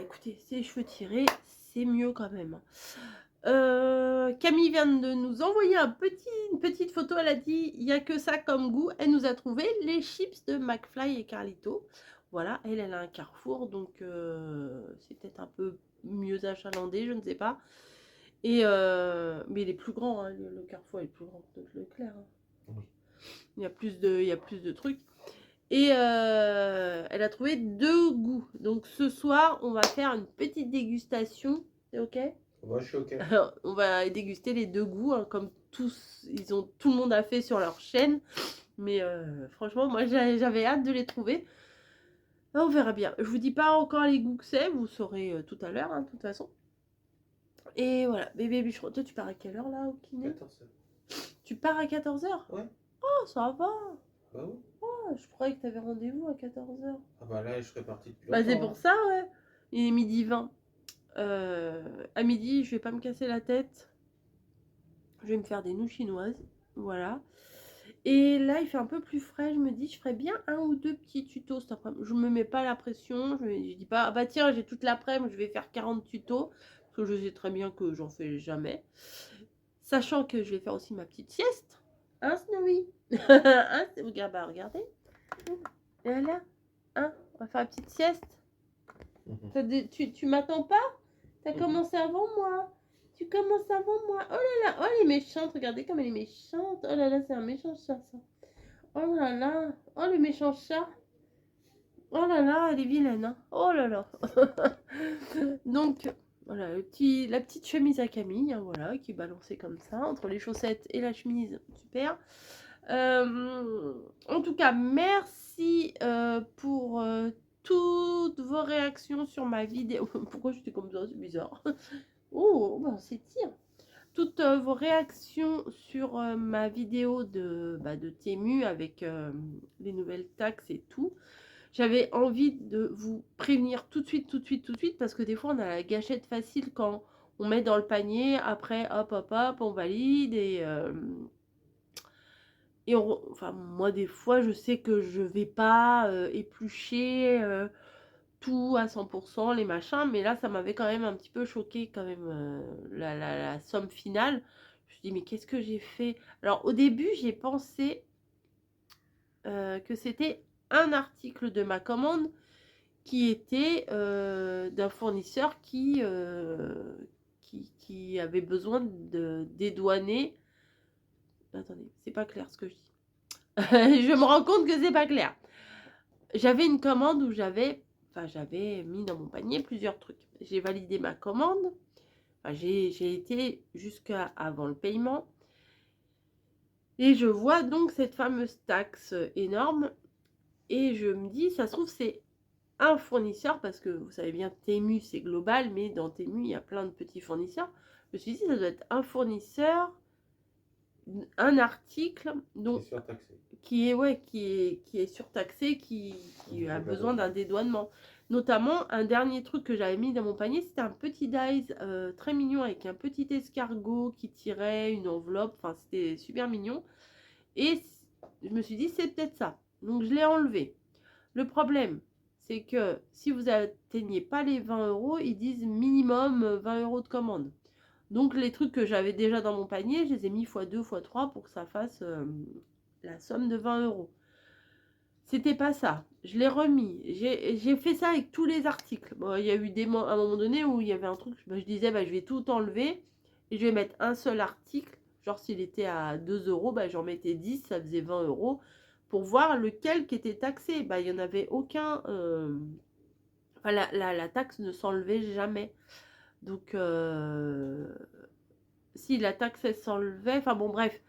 écoutez, ses cheveux tirés, c'est mieux quand même. Camille vient de nous envoyer une petite photo. Elle a dit: «Il y a que ça comme goût». Elle nous a trouvé les chips de McFly et Carlito. Voilà, elle a un Carrefour, donc c'est peut-être un peu mieux achalandé, je ne sais pas. Et mais il est plus grand, hein, le Carrefour est plus grand que Leclerc, hein. Oui. Il y a plus de trucs. Et elle a trouvé 2 goûts. Donc ce soir, on va faire une petite dégustation. C'est OK? Moi, je suis OK. Alors, on va déguster les 2 goûts, hein, comme tout le monde a fait sur leur chaîne. Mais franchement, moi, j'avais hâte de les trouver. On verra bien. Je vous dis pas encore les goûts que c'est, vous saurez tout à l'heure, hein, de toute façon. Et voilà, bébé Bûcheron, toi, tu pars à quelle heure là au kiné? 14 heures. Tu pars à 14h? Ouais. Oh, ça va. Bah oui. Oh, je croyais que t'avais rendez-vous à 14h. Ah bah là, je serais parti depuis Bah, c'est longtemps. pour ça, ouais. Il est 12h20. À midi, je vais pas me casser la tête. Je vais me faire des nouilles chinoises. Voilà. Et là, il fait un peu plus frais. Je me dis, je ferais bien 1 ou 2 petits tutos cet après-midi. Je me mets pas la pression. Je dis pas, ah bah tiens, j'ai toute l'après-midi, je vais faire 40 tutos. Parce que je sais très bien que j'en fais jamais. Sachant que je vais faire aussi ma petite sieste. Hein, Snowy? Hein, regarde, bah, regardez. Et là, hein, on va faire la petite sieste. Tu m'attends pas? T'as commencé avant moi. Tu commences avant moi. Oh là là, oh elle est méchante. Regardez comme elle est méchante. Oh là là, c'est un méchant chat ça. Oh là là, oh le méchant chat. Oh là là, elle est vilaine, hein. Oh là là. Donc, voilà, la petite chemise à Camille, hein, voilà, qui est balancée comme ça, entre les chaussettes et la chemise. Super. En tout cas, merci pour toutes vos réactions sur ma vidéo. Pourquoi j'étais comme ça? C'est bizarre. Oh, bah, c'est tire. Toutes vos réactions sur ma vidéo de Temu avec les nouvelles taxes et tout. J'avais envie de vous prévenir tout de suite, parce que des fois on a la gâchette facile quand on met dans le panier, après hop, on valide enfin moi des fois je sais que je vais pas éplucher tout à 100%, les machins, mais là ça m'avait quand même un petit peu choqué quand même la somme finale. Je me suis dit mais qu'est-ce que j'ai fait? Alors au début j'ai pensé que c'était un article de ma commande qui était d'un fournisseur qui avait besoin de dédouaner. Attendez, c'est pas clair ce que je dis. Je me rends compte que c'est pas clair. J'avais une commande où j'avais mis dans mon panier plusieurs trucs. J'ai validé ma commande. Enfin, j'ai été jusqu'à avant le paiement. Et je vois donc cette fameuse taxe énorme. Et je me dis, ça se trouve, c'est un fournisseur, parce que vous savez bien, Temu, c'est global, mais dans Temu, il y a plein de petits fournisseurs. Je me suis dit, ça doit être un fournisseur, un article dont, qui est surtaxé, qui a besoin d'un dédouanement. Notamment, un dernier truc que j'avais mis dans mon panier, c'était un petit dice très mignon avec un petit escargot qui tirait une enveloppe. Enfin, c'était super mignon. Et je me suis dit, c'est peut-être ça. Donc, je l'ai enlevé. Le problème, c'est que si vous atteignez pas les 20 €, ils disent minimum 20 € de commande. Donc, les trucs que j'avais déjà dans mon panier, je les ai mis x2, x3 pour que ça fasse la somme de 20 €. C'était pas ça. Je l'ai remis. J'ai fait ça avec tous les articles. Bon, il y a eu à un moment donné où il y avait un truc, je disais, je vais tout enlever et je vais mettre un seul article. Genre, s'il était à 2 €, j'en mettais 10, ça faisait 20 € pour voir lequel qui était taxé. Il n'y en avait aucun. Enfin, la taxe ne s'enlevait jamais. Donc, si la taxe, elle s'enlevait. Enfin, bon, bref.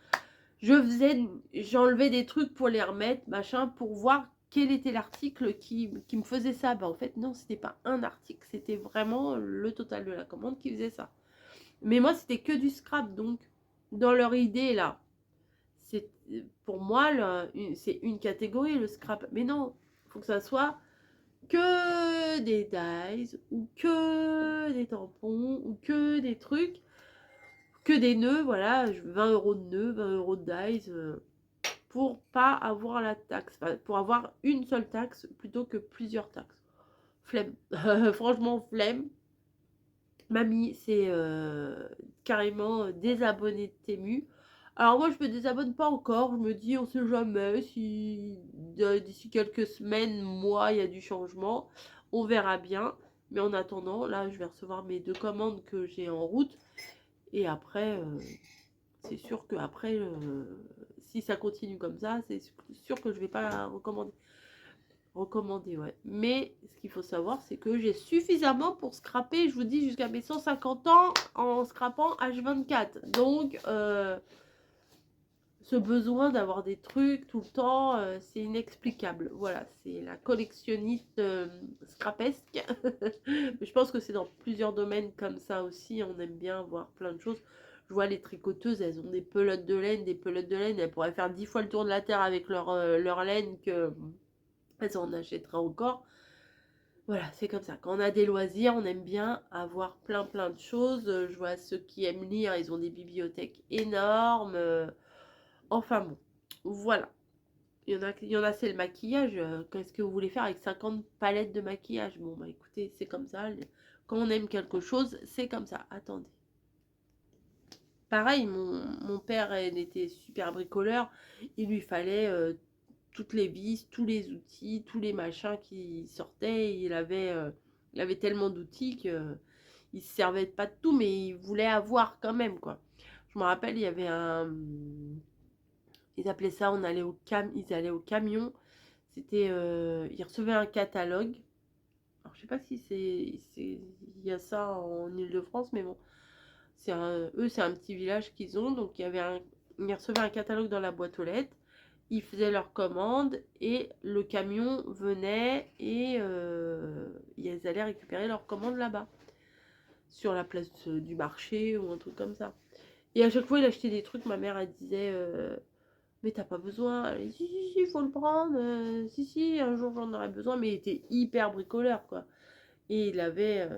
J'enlevais des trucs pour les remettre, machin, pour voir quel était l'article qui me faisait ça. En fait, non, c'était pas un article, c'était vraiment le total de la commande qui faisait ça. Mais moi, c'était que du scrap, donc, dans leur idée, là, c'est pour moi, c'est une catégorie, le scrap. Mais non, il faut que ça soit que des dies, ou que des tampons, ou que des trucs, que des nœuds, voilà, 20 € de nœuds, 20 € de dies, pour pas avoir la taxe, pour avoir une seule taxe plutôt que plusieurs taxes. flemme. Franchement, flemme. Mamie s'est carrément désabonnée de Temu. Alors moi, je me désabonne pas encore. Je me dis, on sait jamais si d'ici quelques semaines, mois, il y a du changement. On verra bien. Mais en attendant, là, je vais recevoir mes 2 commandes que j'ai en route. Et après, c'est sûr que après, si ça continue comme ça, c'est sûr que je vais pas recommander. Recommander, ouais. Mais ce qu'il faut savoir, c'est que j'ai suffisamment pour scraper, je vous dis, jusqu'à mes 150 ans en scrapant H24. Donc, ce besoin d'avoir des trucs tout le temps, c'est inexplicable. Voilà, c'est la collectionniste scrapesque. Mais je pense que c'est dans plusieurs domaines comme ça aussi. On aime bien voir plein de choses. Je vois les tricoteuses, elles ont des pelotes de laine, Elles pourraient faire 10 fois le tour de la terre avec leur laine que elles en achèteraient encore. Voilà, c'est comme ça. Quand on a des loisirs, on aime bien avoir plein de choses. Je vois ceux qui aiment lire, ils ont des bibliothèques énormes. Enfin bon, voilà. Il y en a c'est le maquillage. Qu'est-ce que vous voulez faire avec 50 palettes de maquillage? Bon, bah écoutez, c'est comme ça. Quand on aime quelque chose, c'est comme ça. Attendez. Pareil, mon père, il était super bricoleur. Il lui fallait toutes les vis, tous les outils, tous les machins qui sortaient. Il avait tellement d'outils que il se servait pas de tout, mais il voulait avoir quand même, quoi. Je me rappelle, il y avait ils appelaient ça, ils allaient au camion. C'était, ils recevaient un catalogue. Alors, je sais pas si il y a ça en Île-de-France, mais bon, eux, c'est un petit village qu'ils ont, donc ils recevaient un catalogue dans la boîte aux lettres. Ils faisaient leurs commandes et le camion venait et ils allaient récupérer leurs commandes là-bas, sur la place du marché ou un truc comme ça. Et à chaque fois, il achetait des trucs, ma mère, elle disait mais t'as pas besoin. Elle dit, si, faut le prendre. Si, un jour j'en aurais besoin. Mais il était hyper bricoleur, quoi. Et il avait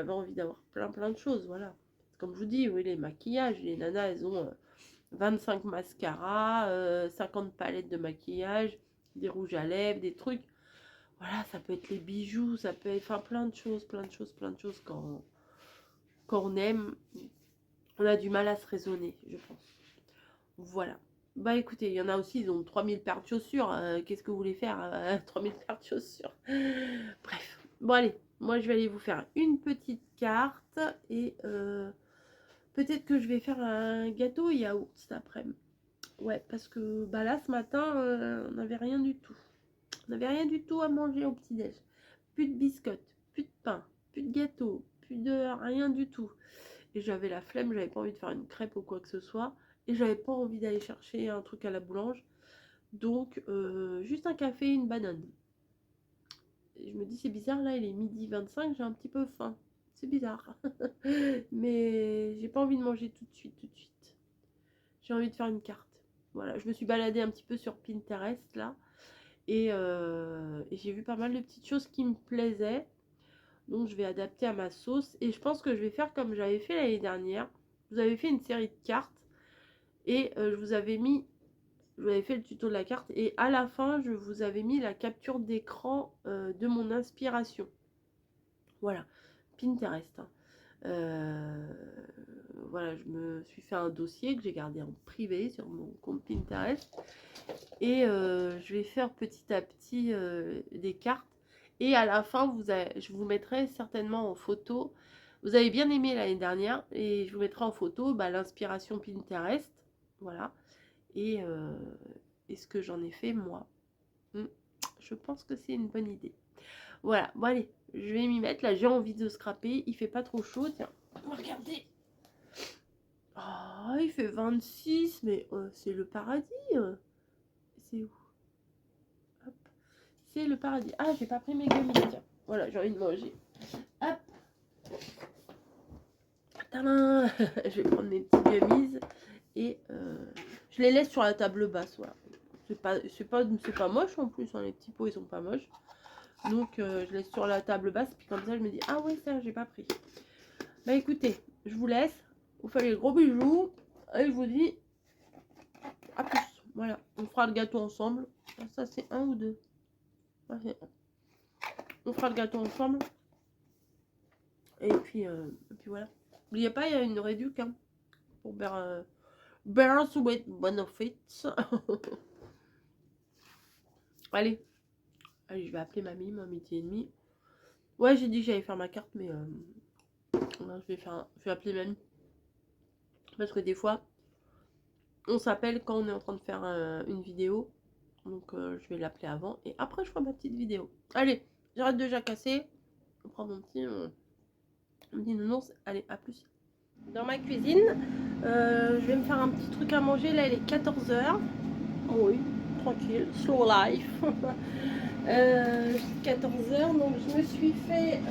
envie d'avoir plein de choses, voilà. Comme je vous dis, oui, les maquillages, les nanas, elles ont 25 mascaras, 50 palettes de maquillage, des rouges à lèvres, des trucs. Voilà, ça peut être les bijoux, ça peut être enfin, plein de choses quand on aime. On a du mal à se raisonner, je pense. Voilà. Bah écoutez, il y en a aussi, ils ont 3000 paires de chaussures. Qu'est-ce que vous voulez faire 3000 paires de chaussures. Bref. Bon allez, moi je vais aller vous faire une petite carte et peut-être que je vais faire un gâteau au yaourt cet après-midi. Ouais, parce que bah là ce matin, on n'avait rien du tout. On n'avait rien du tout à manger au petit-déj. Plus de biscottes, plus de pain, plus de gâteau, plus de rien du tout. Et j'avais la flemme, j'avais pas envie de faire une crêpe ou quoi que ce soit. Et j'avais pas envie d'aller chercher un truc à la boulange. Donc, juste un café et une banane. Et je me dis, c'est bizarre, là, il est 12h25, j'ai un petit peu faim. C'est bizarre. Mais j'ai pas envie de manger tout de suite. J'ai envie de faire une carte. Voilà, je me suis baladée un petit peu sur Pinterest, là. Et j'ai vu pas mal de petites choses qui me plaisaient. Donc, je vais adapter à ma sauce. Et je pense que je vais faire comme j'avais fait l'année dernière. Vous avez fait une série de cartes. Et je vous avais fait le tuto de la carte et à la fin je vous avais mis la capture d'écran de mon inspiration. Voilà, Pinterest. Voilà, je me suis fait un dossier que j'ai gardé en privé sur mon compte Pinterest et je vais faire petit à petit des cartes et à la fin je vous mettrai certainement en photo. Vous avez bien aimé l'année dernière et je vous mettrai en photo l'inspiration Pinterest. Voilà. Et ce que j'en ai fait moi. Je pense que c'est une bonne idée. Voilà, bon allez, je vais m'y mettre. Là, j'ai envie de scraper. Il fait pas trop chaud. Tiens, regardez. Oh, il fait 26, mais c'est le paradis. C'est où? Hop. C'est le paradis. Ah, j'ai pas pris mes gummies. Tiens, voilà, j'ai envie de manger. Hop. Tadam. Je vais prendre mes petits gummies et je les laisse sur la table basse. Voilà. C'est pas moche en plus, hein, les petits pots ils sont pas moches. Donc je laisse sur la table basse, puis comme ça je me dis ah ouais ça j'ai pas pris. Bah écoutez, je vous laisse, vous faites les gros bisous, et je vous dis à plus. Voilà, on fera le gâteau ensemble. Ça c'est un ou deux. Ah, c'est un. On fera le gâteau ensemble. Et puis voilà. N'oubliez pas, il y a une réduc hein, pour Bears with Benefits. Allez, je vais appeler mamie, à 12h30. Ouais, j'ai dit que j'allais faire ma carte, mais là, je vais appeler mamie. Parce que des fois, on s'appelle quand on est en train de faire une vidéo. Donc, je vais l'appeler avant. Et après, je ferai ma petite vidéo. Allez, j'arrête de jacasser. On prend mon petit nounours. Allez, à plus. Dans ma cuisine, je vais me faire un petit truc à manger. Là, il est 14h. Oh oui, tranquille, slow life. 14h, donc je me suis fait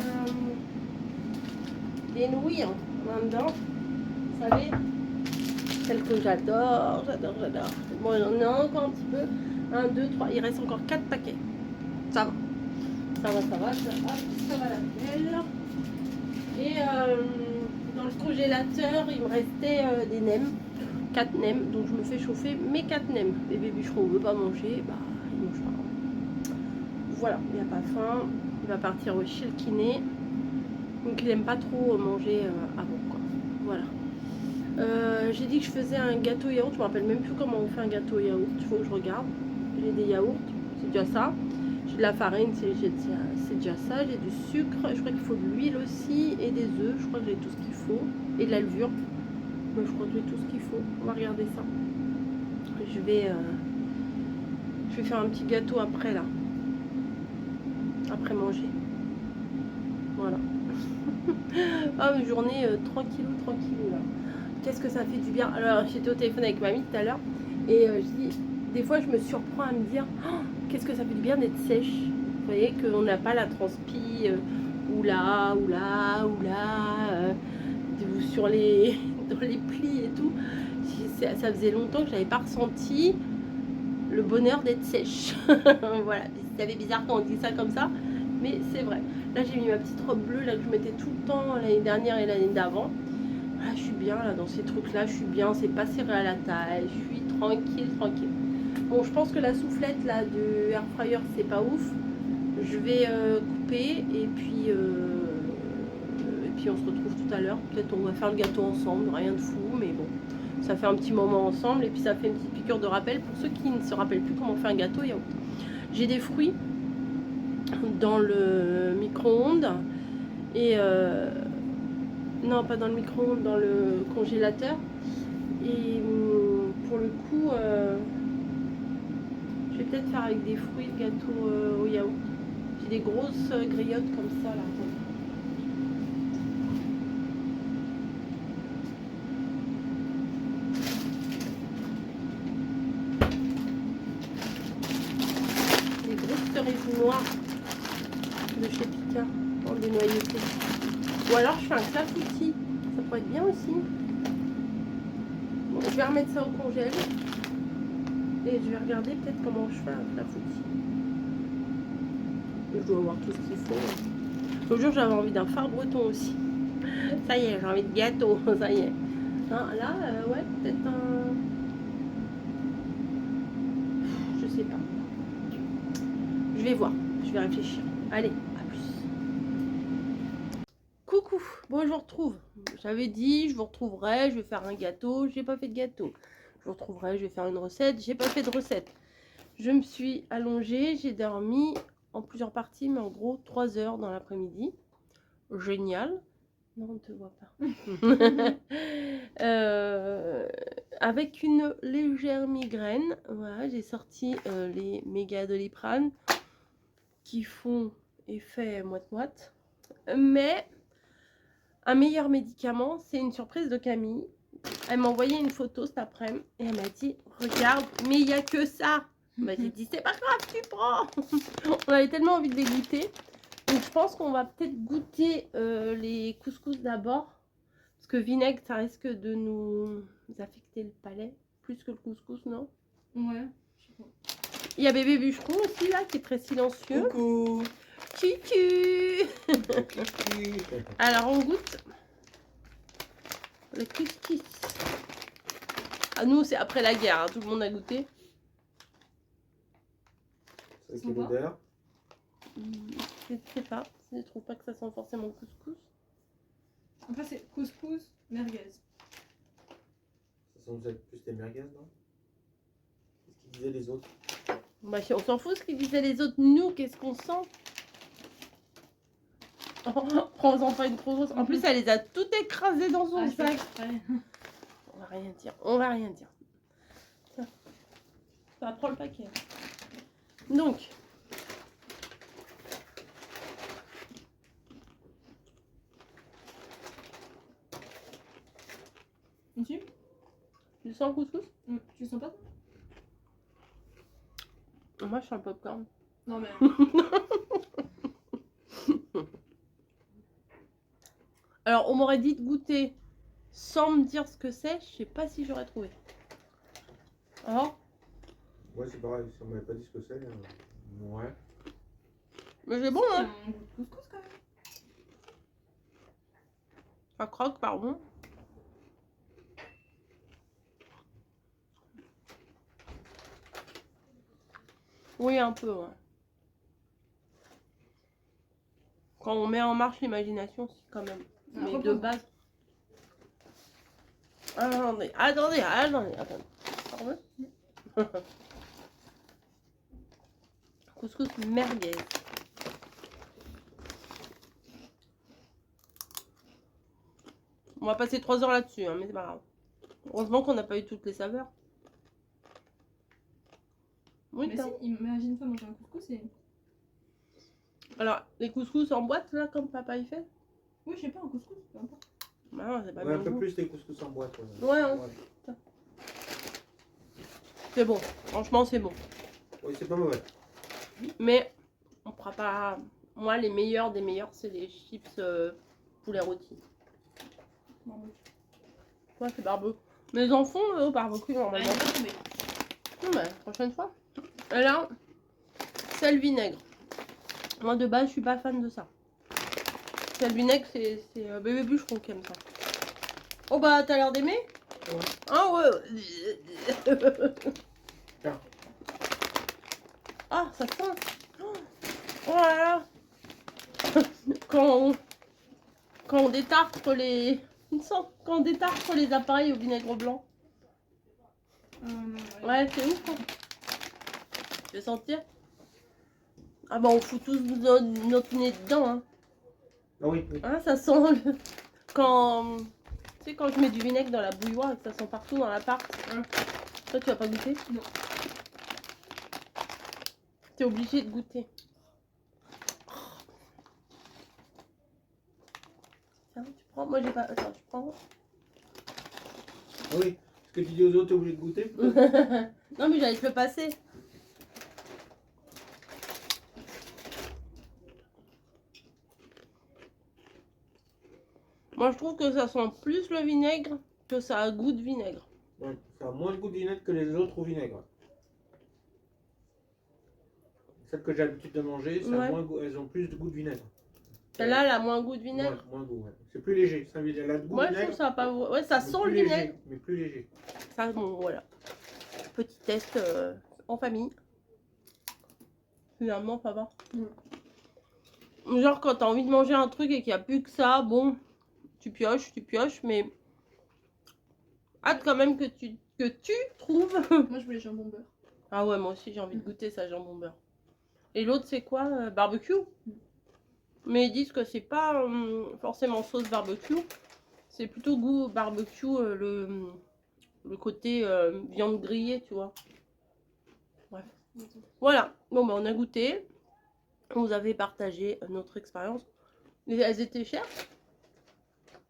des nouilles là-dedans. Vous savez, celles que j'adore. Bon, j'en ai encore un petit peu. 1, 2, 3, il reste encore 4 paquets. Ça va. Ça va la belle. Et dans le congélateur, il me restait des nems. 4 nems, donc je me fais chauffer mes 4 nems. Bébé bûcheron ne veut pas manger, bah il mange pas. Voilà, il n'a pas faim. Il va partir au chilkiné. Donc il n'aime pas trop manger avant quoi. Voilà. J'ai dit que je faisais un gâteau yaourt. Je me rappelle même plus comment on fait un gâteau yaourt. Il faut que je regarde. J'ai des yaourts, c'est déjà ça. J'ai de la farine, c'est déjà ça. J'ai du sucre. Je crois qu'il faut de l'huile aussi et des œufs. Je crois que j'ai tout ce qu'il faut et de la levure. Mais je crois que j'ai tout ce qu'il faut. On va regarder ça. Je vais faire un petit gâteau après là. Après manger. Voilà. Ah, une journée tranquille là. Qu'est-ce que ça fait du bien. Alors j'étais au téléphone avec mamie tout à l'heure et je dis, des fois je me surprends à me dire oh, qu'est-ce que ça fait du bien d'être sèche. Vous voyez qu'on n'a pas la transpi oula sur les dans les plis et tout. Ça faisait longtemps que j'avais pas ressenti le bonheur d'être sèche. Voilà, ça fait bizarre quand on dit ça comme ça, mais c'est vrai. Là j'ai mis ma petite robe bleue là que je mettais tout le temps l'année dernière et l'année d'avant. Là je suis bien là dans ces trucs là, je suis bien, c'est pas serré à la taille, je suis tranquille. Bon, je pense que la soufflette là de air fryer c'est pas ouf. Je vais couper et puis on se retrouve tout à l'heure. Peut-être on va faire le gâteau ensemble, rien de fou, mais bon, ça fait un petit moment ensemble et puis ça fait une petite piqûre de rappel pour ceux qui ne se rappellent plus comment faire un gâteau yaourt. J'ai des fruits dans le micro-ondes et non pas dans le micro-ondes, dans le congélateur et pour le coup je vais peut-être faire avec des fruits le gâteau au yaourt. J'ai des grosses griottes comme ça là. Des grosses cerises noires de chez Picard pour des noyautés. Ou alors je fais un clafoutis, ça pourrait être bien aussi. Bon, je vais remettre ça au congèle et je vais regarder peut-être comment je fais un clafoutis. Je dois avoir tout ce qu'il faut. L'autre jour j'avais envie d'un phare breton aussi. Ça y est, j'ai envie de gâteau, ça y est. Non, là, ouais, peut-être un... Je sais pas. Je vais voir, je vais réfléchir. Allez, à plus. Coucou, bon je vous retrouve. J'avais dit, je vous retrouverai, je vais faire un gâteau, j'ai pas fait de gâteau. Je vous retrouverai, je vais faire une recette, j'ai pas fait de recette. Je me suis allongée, j'ai dormi en plusieurs parties, mais en gros 3 heures dans l'après-midi. Génial. Non, on ne te voit pas. Avec une légère migraine. Voilà, j'ai sorti les méga Doliprane qui font effet moite-moite. Mais un meilleur médicament, c'est une surprise de Camille. Elle m'a envoyé une photo cet après-midi et elle m'a dit regarde, mais il n'y a que ça. J'ai dit c'est pas grave, tu prends. On avait tellement envie de les goûter. Donc je pense qu'on va peut-être goûter les couscous d'abord. Parce que vinaigre, ça risque de nous affecter le palais. Plus que le couscous, non? Ouais, je sais pas. Il y a bébé bûcheron aussi là, qui est très silencieux. Coucou. Tutu. Alors on goûte le couscous. Ah nous c'est après la guerre, hein. Tout le monde a goûté. C'est l'odeur. Je sais pas. Je trouve pas que ça sent forcément le couscous. Après, c'est couscous merguez. Ça semble peut-être plus des merguez, non? Qu'est-ce qu'ils disaient les autres? Bah, on s'en fout ce qu'ils disaient les autres. Nous, qu'est-ce qu'on sent? Prends-en pas une trop grosse. En plus, elle les a toutes écrasées dans son sac. On va rien dire. On va rien dire. Tiens. Ça prend le paquet. Donc. Ici? Tu sens le couscous? Tu sens pas? Moi, je sens le popcorn. Non, mais. Alors, on m'aurait dit de goûter sans me dire ce que c'est. Je sais pas si j'aurais trouvé. Alors? Ouais, c'est pareil, si on m'avait pas dit ce que c'est. Ouais. Mais c'est bon, hein? Un goût de couscous quand même. Ça croque, pardon. Oui, un peu, ouais. Quand on met en marche l'imagination, c'est quand même. Mais de base. Attendez. Pardon. Couscous merguez. On va passer 3 heures là-dessus, hein, mais c'est pas grave. Heureusement qu'on n'a pas eu toutes les saveurs. Oui, Mais si, imagine pas manger un couscous et. Alors, les couscous en boîte, là, comme papa il fait? Oui, je sais pas, un couscous, peu importe. Bah non, c'est pas Ouais, un bien peu goût. plus les couscous en boîte. Ouais, hein. C'est bon. Franchement, c'est bon. Oui, c'est pas mauvais. Mais, on fera pas... Moi, les meilleurs des meilleurs, c'est les chips poulet rôti. Ouais, c'est barbecue. Mais ils en font au barbecue, normalement. Non, mais prochaine fois. Et là, sel vinaigre. Moi, de base, je suis pas fan de ça. Sel vinaigre, c'est bébé bûcheron qui aime ça. Oh bah, t'as l'air d'aimer? Ouais. Ah ouais. Tiens. Ah, ça sent. Oh là là. Quand on détartre les... Quand on détartre les appareils au vinaigre blanc. Ouais, c'est ouf. Hein. Tu veux sentir? Ah bah on fout tous notre nez dedans. Hein. Ah oui, oui. Hein, ça sent le... Quand... Tu sais, quand je mets du vinaigre dans la bouilloire et que ça sent partout dans l'appart. Hein. Toi, tu vas pas goûter? Non. T'es obligé de goûter. Tiens, tu prends? Moi, j'ai pas... Attends, tu prends? Ah oui. Ce que tu dis aux autres, t'es obligé de goûter? Non, mais j'allais te le passer. Moi, je trouve que ça sent plus le vinaigre que ça a goût de vinaigre. Ouais, ça a moins de goût de vinaigre que les autres au vinaigre. Celles que j'ai l'habitude de manger, ça a Ouais. moins goût, elles ont plus de goût de vinaigre. Celle-là, elle a moins goût de vinaigre. Moins goût, ouais. C'est plus léger. Ça, elle a de goût Moi, de je trouve vinaigre. ça pas... Ouais, ça mais sent plus le léger, vinaigre. mais plus léger. Ça, bon, voilà. Petit test en famille. Finalement, ça va. Genre, quand t'as envie de manger un truc et qu'il n'y a plus que ça, bon, tu pioches, mais... Hâte quand même que tu trouves... Moi, je voulais jambon beurre. Ah ouais, moi aussi, j'ai envie de goûter ça, jambon beurre. Et l'autre, c'est quoi? Barbecue. Mais ils disent que c'est pas forcément sauce barbecue. C'est plutôt goût barbecue, le côté viande grillée, tu vois. Bref. Voilà. Bon, bah, on a goûté. On vous avait partagé notre expérience. Mais elles étaient chères?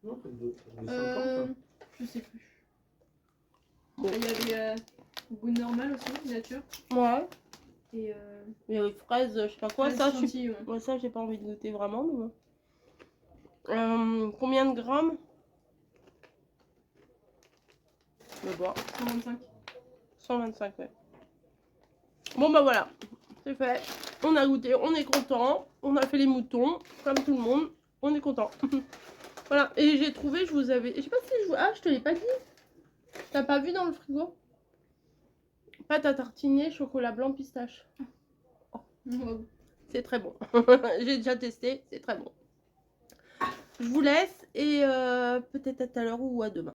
Non, c'est des 50, Je sais plus. Bon. Il y avait goût normal aussi, nature. Ouais. Et Il y avait fraises, je sais pas quoi. Ça, je suis... chantilly, ouais. Ouais, ça, j'ai pas envie de goûter vraiment. Mais bon. Combien de grammes? Je vais boire. 125. 125, ouais. Bon, bah voilà. C'est fait. On a goûté, on est content. On a fait les moutons, comme tout le monde. On est content. Voilà. Et j'ai trouvé, je vous avais... Je sais pas si je vous... Ah, je te l'ai pas dit. T'as pas vu dans le frigo? Pâte à tartiner, chocolat blanc, pistache. c'est très bon. J'ai déjà testé, c'est très bon. Je vous laisse et peut-être à tout à l'heure ou à demain.